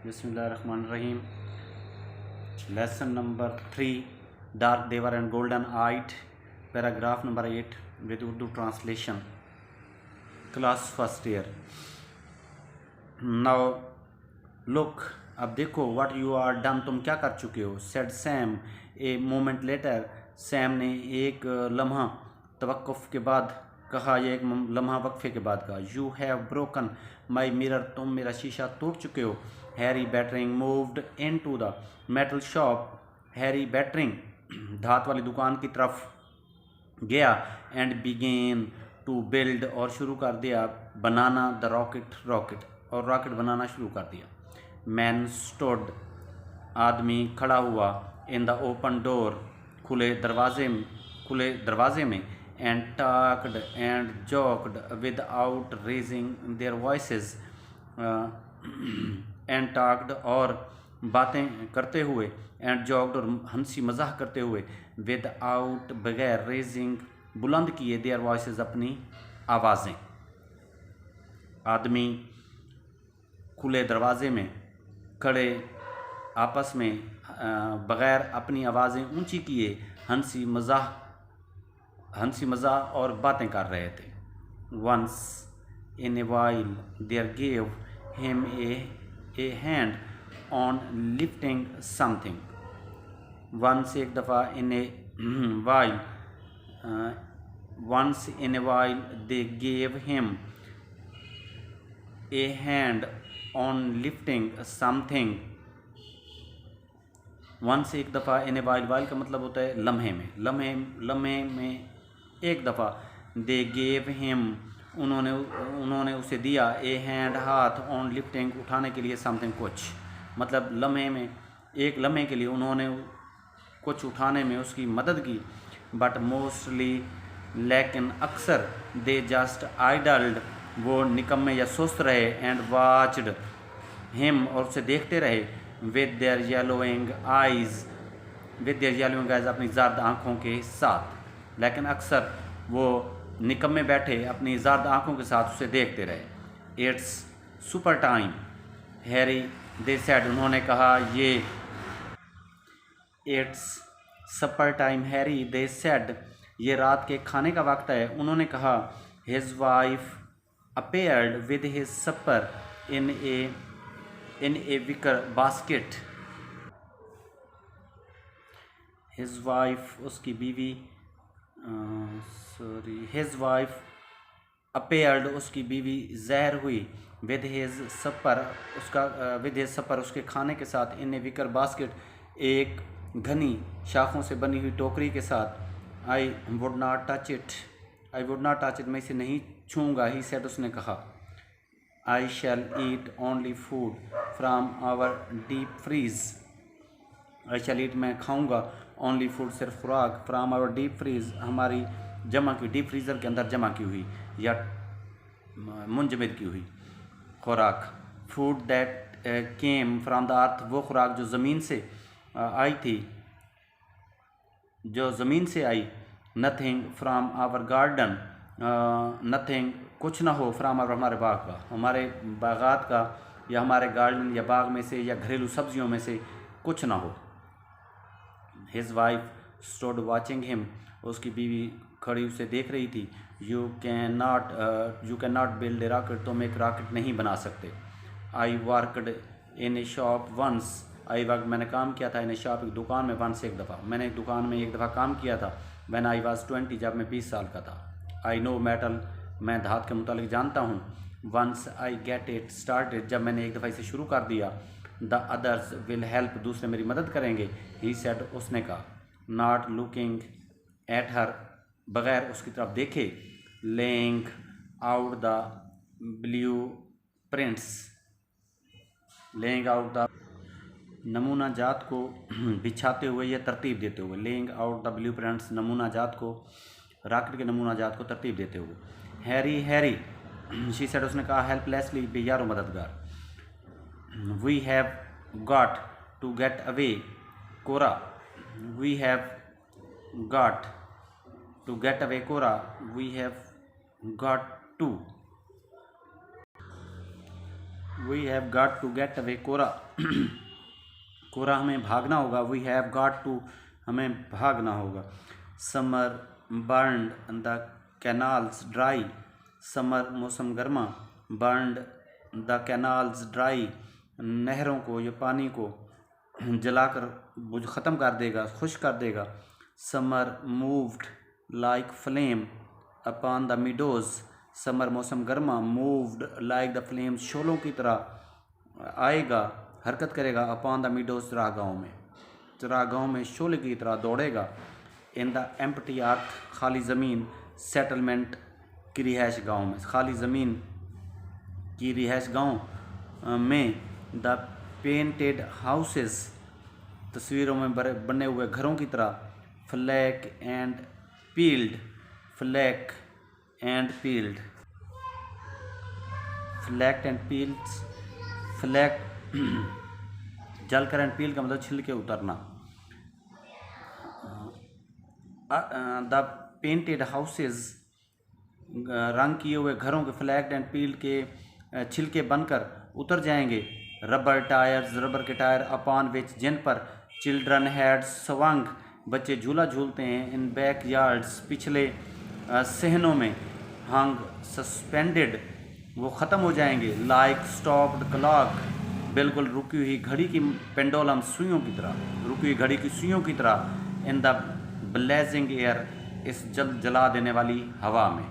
Bismillahirrahmanirrahim. Lesson number 3, Dark Devar and Golden Eyed, paragraph number 8 with Urdu translation. Class first year. Now look, अब देखो what you are done, तुम क्या कर चुके हो. Said Sam a moment later. Sam ने एक लम्हा तवक्कुफ़ के बाद कहा, यह एक लम्हा वक्फे के बाद कहा. You have broken my mirror, तुम मेरा शीशा तोड़ चुके हो. Harry battering moved into the metal shop. Harry battering धात वाली दुकान की तरफ गया. एंड बिगेन टू बिल्ड, और शुरू कर दिया बनाना द रॉकेट, और रॉकेट बनाना शुरू कर दिया. मैन स्टूड, आदमी खड़ा हुआ. इन द ओपन डोर, खुले दरवाजे में. And talked and joked without raising their voices. And talked, और बातें करते हुए. एंड जोक्ड, और हंसी मजाक करते हुए. विदाउट, बगैर. रेजिंग, बुलंद किए. देयर वॉइसेस, अपनी आवाज़ें. आदमी खुले दरवाजे में खड़े आपस में बगैर अपनी आवाज़ें ऊंची किए हंसी मजाक और बातें कर रहे थे. Once in a while there gave him a hand on lifting something. Once, एक दफ़ा. In a while, once in a while they gave him a hand on lifting something. Once, एक दफ़ा. इन ए वाइल का मतलब होता है लम्हे में एक दफ़ा. दे गेव हिम, उन्होंने उसे दिया. ए हैंड, हाथ. ऑन लिफ्टिंग, उठाने के लिए. समथिंग, कुछ. मतलब एक लम्हे के लिए उन्होंने कुछ उठाने में उसकी मदद की. बट मोस्टली, लेकिन अक्सर. दे जस्ट आइडल्ड, वो निकम्मे या सुस्त रहे. एंड वॉच्ड हिम, और उसे देखते रहे. विद देयर येलोइंग आइज़, अपनी जर्द आँखों के साथ. लेकिन अक्सर वो निकम्मे बैठे अपनी जर्द आँखों के साथ उसे देखते रहे. It's super time Harry, they said, उन्होंने कहा. It's supper time Harry, they said, ये रात के खाने का वक्त है, उन्होंने कहा. His wife appeared with his supper in a wicker basket. His wife, उसकी बीवी. हिज वाइफ अपीयर्ड, उसकी बीवी ज़ाहिर हुई. विद हिज सपर, उसके खाने के साथ. इन ए विकर बास्केट, एक घनी शाखों से बनी हुई टोकरी के साथ. I would not touch it, मैं इसे नहीं छूँगा. ही सेड, उसने कहा. I shall eat only food from our deep freeze. I shall eat, मैं खाऊँगा. ओनली फूड, सिर्फ खुराक. फ्राम आवर डीप फ्रीज, हमारी जमा की, डीप फ्रीज़र के अंदर जमा की हुई या मुंजमद की हुई खुराक. Food that came from the earth, वो खुराक जो ज़मीन से आई थी, जो ज़मीन से आई. Nothing from our garden, nothing, कुछ ना हो. फ्राम आवर, हमारे बाग का, हमारे बागात का, या हमारे गार्डन या बाग में से, या घरेलू सब्जियों में से कुछ ना हो. His wife stood watching him, उसकी बीवी खड़ी उसे देख रही थी. You can not build a rocket, तुम एक रॉकेट नहीं बना सकते. I worked in a shop once, मैंने काम किया था. इन ए शॉप, एक दुकान में. वंस, एक दफ़ा. मैंने एक दुकान में एक दफ़ा काम किया था. व्हेन आई वाज 20, जब मैं 20 साल का था. आई नो मेटल, मैं धात के मुतालिक जानता हूँ. Once I get it started, जब मैंने एक दफ़ा इसे शुरू कर दिया. द अदर्स विल हेल्प, दूसरे मेरी मदद करेंगे. ही सेड, उसने कहा. नॉट लुकिंग एट हर, बग़ैर उसकी तरफ देखे. Laying out the blue prints, laying out the, नमूना जात को बिछाते हुए या तरतीब देते हुए. Laying out the blue prints, नमूना जात को, रॉकेट के नमूना जात को तरतीब देते हुए. हैरी, शी सेड, उसने कहा. हेल्पलेसली, बेयारो मददगार. We have got to get away Cora, we have got to get away Cora, we have got to. We have got to get away, Cora Cora हमें भागना होगा, वी हैव गॉट टू हमें भागना होगा। Summer burned the canals dry, summer मौसम गर्मा, burned the canals dry नहरों को या पानी को जलाकर बुझ ख़त्म कर देगा, खुश कर देगा। Summer moved like flame upon the meadows, summer मौसम गर्मा, मूव्ड लाइक द फ्लेम शोलों की तरह आएगा, हरकत करेगा, अपॉन द मीडोज़ चरागाहों में शोले की तरह दौड़ेगा। इन द एम्प्टी अर्थ खाली ज़मीन, सेटलमेंट की रिहाइश गाँव में, खाली ज़मीन की रिहाइश गाँव में। द पेंटेड हाउसेस तस्वीरों में बने हुए घरों की तरह। Flake and peeled, flake and peeled, flaked and peels, flake जलकर एंड पील का मतलब छिल के उतरना। द पेंटेड हाउसेस रंग किए हुए घरों के फ्लैक्ड एंड पील के छिलके बनकर उतर जाएंगे। रबर टायर्स, रबर के टायर, अपॉन विच जिन पर चिल्ड्रन हैड स्वंग बच्चे झूला झूलते हैं। इन बैक यार्ड्स पिछले सहनों में। हंग सस्पेंडेड वो ख़त्म हो जाएंगे। लाइक स्टॉप्ड क्लॉक बिल्कुल रुकी हुई घड़ी की, पेंडोलम सुइयों की तरह, रुकी हुई घड़ी की सुइयों की तरह। इन द ब्लेजिंग एयर इस जला देने वाली हवा में।